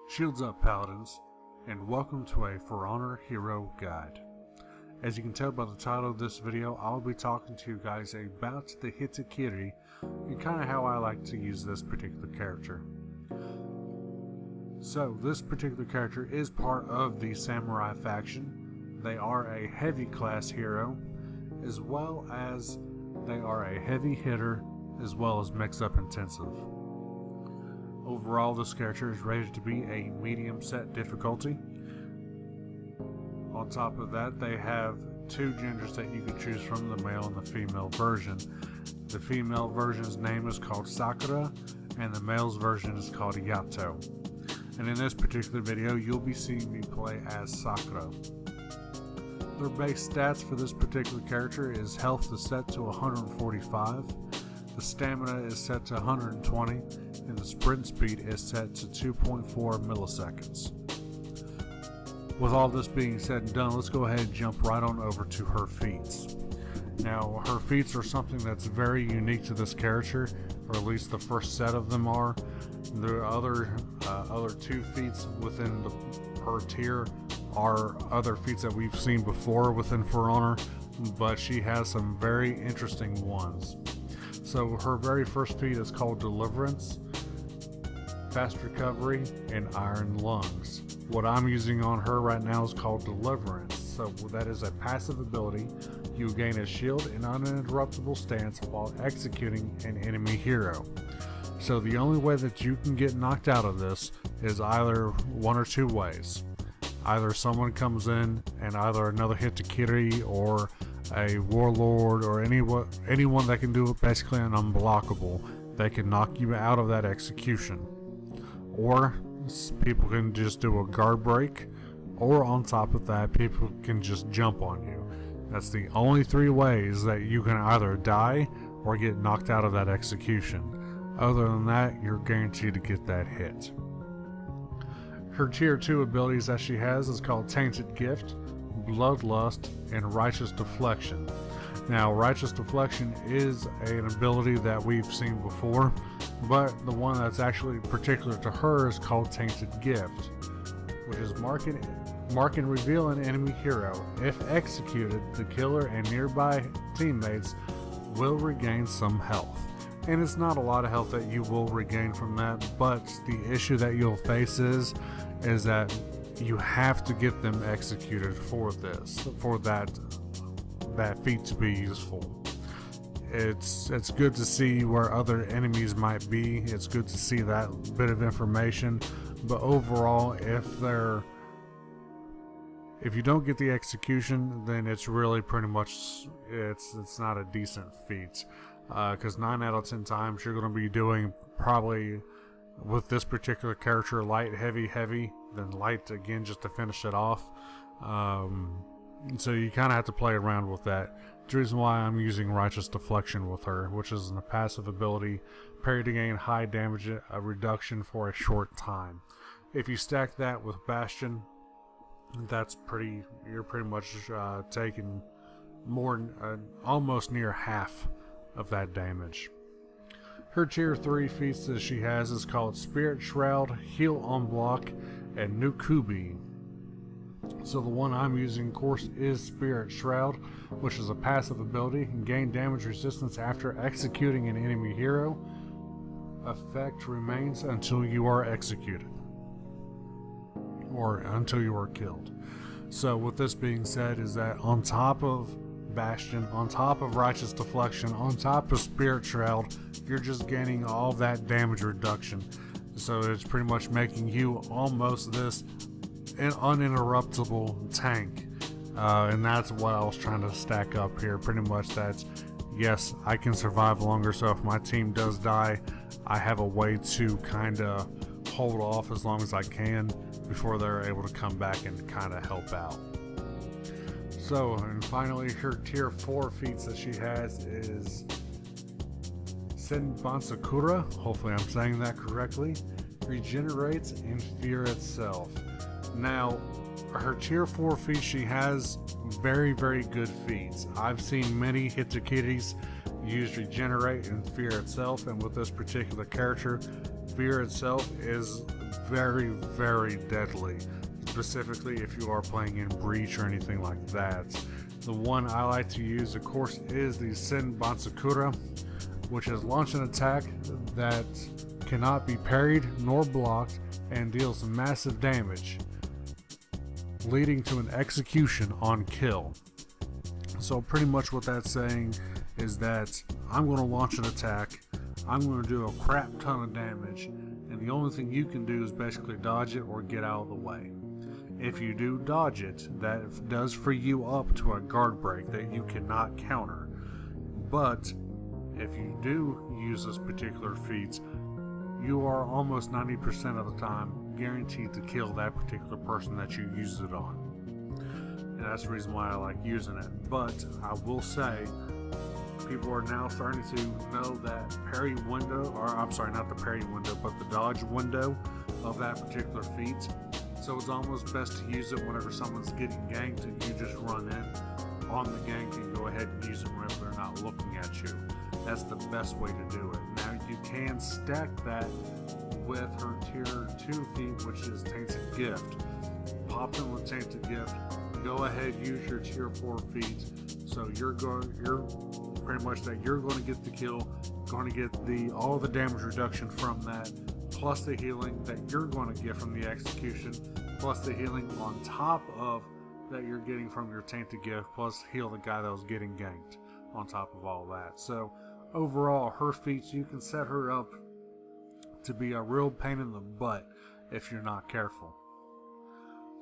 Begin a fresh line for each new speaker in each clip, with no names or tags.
Shields up, Paladins, and welcome to a For Honor Hero Guide. As you can tell by the title of this video, I'll be talking to you guys about the Hitokiri and kind of how I like to use this particular character. So, this particular character is part of the Samurai faction. They are a heavy class hero, as well as they are a heavy hitter, as well as mix-up intensive. Overall, this character is rated to be a medium set difficulty. On top of that, they have two genders that you can choose from, the male and the female version. The female version's name is called Sakura, and the male's version is called Yato. And in this particular video, you'll be seeing me play as Sakura. Their base stats for this particular character is health is set to 145, the stamina is set to 120, and the sprint speed is set to 2.4 milliseconds. With all this being said and done, let's go ahead and jump right on over to her feats. Now, her feats are something that's very unique to this character, or at least the first set of them are. The other two feats within her tier are other feats that we've seen before within For Honor, but she has some very interesting ones. So her very first feat is called Deliverance, Fast Recovery, and Iron Lungs. What I'm using on her right now is called Deliverance. So that is a passive ability. You gain a shield and uninterruptible stance while executing an enemy hero. So the only way that you can get knocked out of this is either one or two ways. Either someone comes in and either another Hitokiri or a warlord or anyone that can do basically an unblockable, they can knock you out of that execution. Or people can just do a guard break, or on top of that, people can just jump on you. That's the only three ways that you can either die or get knocked out of that execution. Other than that, you're guaranteed to get that hit. Her tier 2 abilities that she has is called Tainted Gift, Bloodlust, and Righteous Deflection. Now, Righteous Deflection is an ability that we've seen before, but the one that's actually particular to her is called Tainted Gift, which is mark and reveal an enemy hero. If executed, the killer and nearby teammates will regain some health. And it's not a lot of health that you will regain from that, but the issue that you'll face is that you have to get them executed for that feat to be useful. It's good to see where other enemies might be. It's good to see that bit of information, but overall, if you don't get the execution, then it's really pretty much it's not a decent feat. Because 9 out of 10 times you're going to be doing probably with this particular character light, heavy, then light again just to finish it off. So you kind of have to play around with that. The reason why I'm using Righteous Deflection with her, which is a passive ability, parry to gain high damage reduction for a short time. If you stack that with Bastion, you're pretty much taking almost near half of that damage. Her tier 3 feats that she has is called Spirit Shroud, Heal on Block, and Nukubi. So the one I'm using, of course, is Spirit Shroud, which is a passive ability and gain damage resistance after executing an enemy hero. Effect remains until you are executed, or until you are killed. So with this being said, is that on top of Bastion, on top of Righteous Deflection, on top of Spirit Shroud, you're just gaining all that damage reduction. So it's pretty much making you almost this an uninterruptible tank. And that's what I was trying to stack up here. Pretty much that's, yes, I can survive longer, so if my team does die, I have a way to kind of hold off as long as I can before they're able to come back and kind of help out. So, and finally, her tier 4 feats that she has is Senbansakura, hopefully I'm saying that correctly, regenerates and fear itself. Now, her tier 4 feats, she has very, very good feats. I've seen many Hitokiris use regenerate and fear itself, and with this particular character, fear itself is very, very deadly, specifically if you are playing in Breach or anything like that. The one I like to use, of course, is the Senbatsukura, which is launch an attack that cannot be parried nor blocked and deals massive damage, leading to an execution on kill. So pretty much what that's saying is that I'm going to launch an attack, I'm going to do a crap ton of damage, and the only thing you can do is basically dodge it or get out of the way. If you do dodge it, that does free you up to a guard break that you cannot counter. But if you do use this particular feat, you are almost 90% of the time guaranteed to kill that particular person that you use it on. And that's the reason why I like using it. But I will say, people are now starting to know that parry window, or I'm sorry, not the parry window, but the dodge window of that particular feat. So it's almost best to use it whenever someone's getting ganked and you just run in on the gank and go ahead and use it whenever they're not looking at you. That's the best way to do it. Now you can stack that with her tier 2 feat, which is Tainted Gift. Pop in with Tainted Gift, go ahead, use your tier 4 feat. So you're pretty much that you're going to get the kill, going to get all the damage reduction from that, plus the healing that you're going to get from the execution, plus the healing on top of that you're getting from your Tainted Gift, plus heal the guy that was getting ganked on top of all that. So overall, her feats, you can set her up to be a real pain in the butt if you're not careful.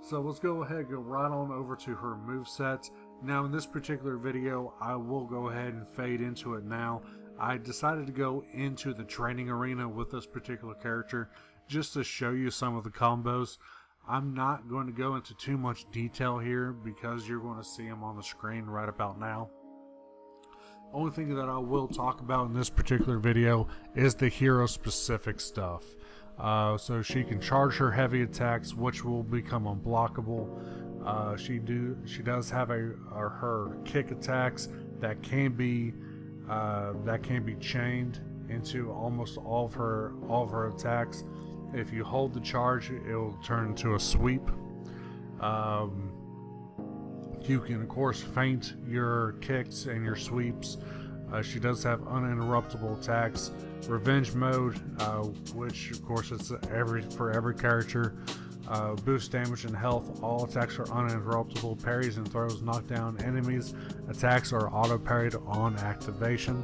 So let's go ahead and go right on over to her moveset. Now in this particular video, I will go ahead and fade into it now. I decided to go into the training arena with this particular character just to show you some of the combos. I'm not going to go into too much detail here because you're going to see them on the screen right about now. Only thing that I will talk about in this particular video is the hero specific stuff. So she can charge her heavy attacks, which will become unblockable. She does have her kick attacks that can be chained into almost all of her attacks. If you hold the charge, it will turn into a sweep. You can of course feint your kicks and your sweeps. She does have uninterruptible attacks. Revenge mode, which of course it's for every character. Boost damage and health. All attacks are uninterruptible. Parries and throws knock down enemies. Attacks are auto parried on activation.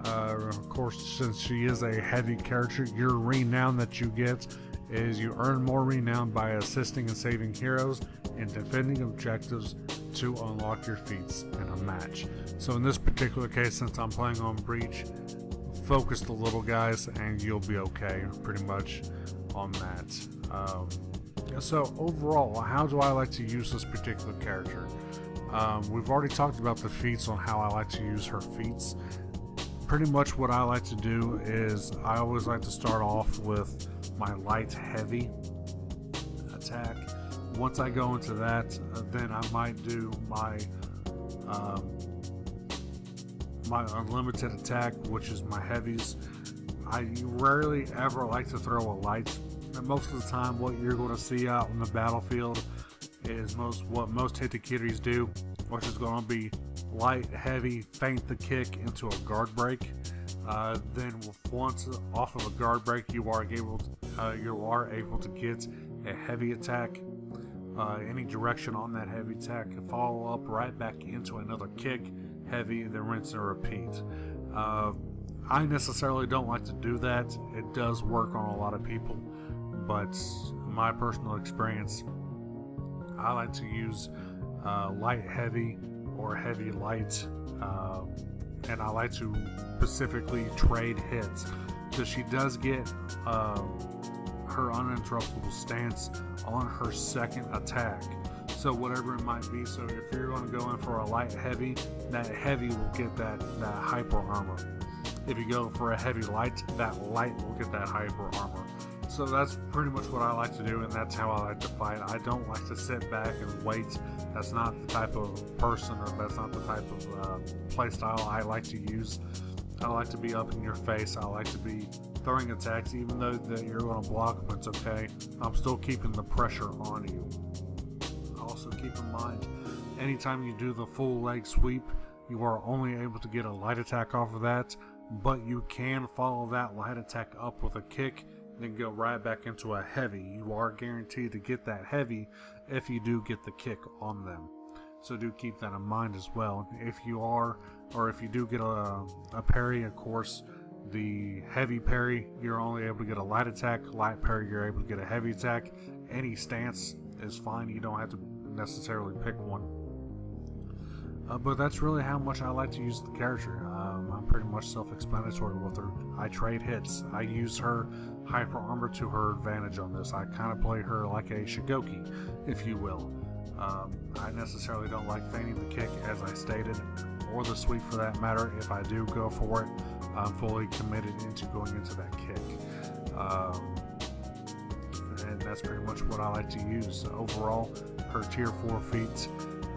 Of course, since she is a heavy character, your renown that you get is you earn more renown by assisting and saving heroes and defending objectives to unlock your feats in a match. So in this particular case, since I'm playing on Breach, focus the little guys and you'll be okay pretty much on that. So overall, how do I like to use this particular character? We've already talked about the feats on how I like to use her feats. Pretty much what I like to do is I always like to start off with my light heavy attack. Once I go into that, then I might do my my unlimited attack, which is my heavies. I rarely ever like to throw a light. And most of the time what you're going to see out in the battlefield is what most Hitokiris do, which is going to be light, heavy, feint the kick into a guard break. Then once off of a guard break, you are able to get a heavy attack. Any direction on that heavy attack, follow up right back into another kick, heavy, then rinse and repeat. I necessarily don't like to do that. It does work on a lot of people, but in my personal experience, I like to use light heavy or heavy light, and I like to specifically trade hits. So she does get her uninterruptible stance on her second attack, so whatever it might be. So if you're going to go in for a light heavy, that heavy will get that hyper armor. If you go for a heavy light, that light will get that hyper armor. So that's pretty much what I like to do, and that's how I like to fight. I don't like to sit back and wait. That's not the type of person, or that's not the type of play style I like to use. I like to be up in your face. I like to be throwing attacks, even though that you're going to block them, it's okay. I'm still keeping the pressure on you. Also keep in mind, anytime you do the full leg sweep, you are only able to get a light attack off of that, but you can follow that light attack up with a kick, then go right back into a heavy. You are guaranteed to get that heavy if you do get the kick on them. So do keep that in mind as well. If you are, or if you do get a parry, of course, the heavy parry, you're only able to get a light attack. Light parry, you're able to get a heavy attack. Any stance is fine. You don't have to necessarily pick one. But that's really how much I like to use the character. I'm pretty much self-explanatory with her. I trade hits. I use her hyper armor to her advantage on this. I kind of play her like a Shigoki, if you will. I necessarily don't like feigning the kick, as I stated, or the sweep for that matter. If I do go for it, I'm fully committed into going into that kick. And that's pretty much what I like to use. Overall, her tier 4 feats,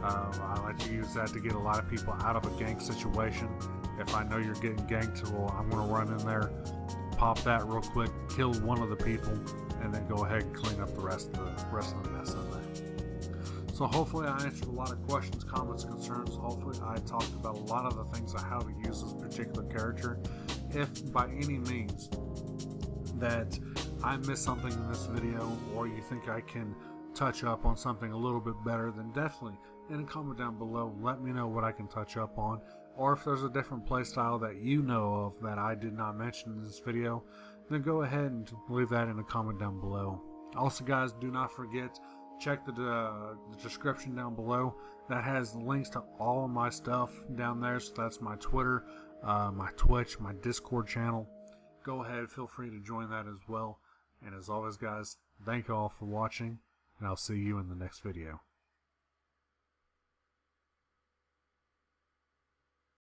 I like to use that to get a lot of people out of a gank situation. If I know you're getting ganked, well, I'm going to run in there, pop that real quick, kill one of the people, and then go ahead and clean up the rest of the mess in there. So hopefully I answered a lot of questions, comments, concerns. Hopefully I talked about a lot of the things of how to use this particular character. If by any means that I missed something in this video, or you think I can touch up on something a little bit better, then definitely in a comment down below, let me know what I can touch up on. Or if there's a different playstyle that you know of that I did not mention in this video, then go ahead and leave that in a comment down below. Also guys, do not forget, check the description down below. That has links to all of my stuff down there. So that's my Twitter, my Twitch, my Discord channel. Go ahead, feel free to join that as well. And as always guys, thank you all for watching, and I'll see you in the next video.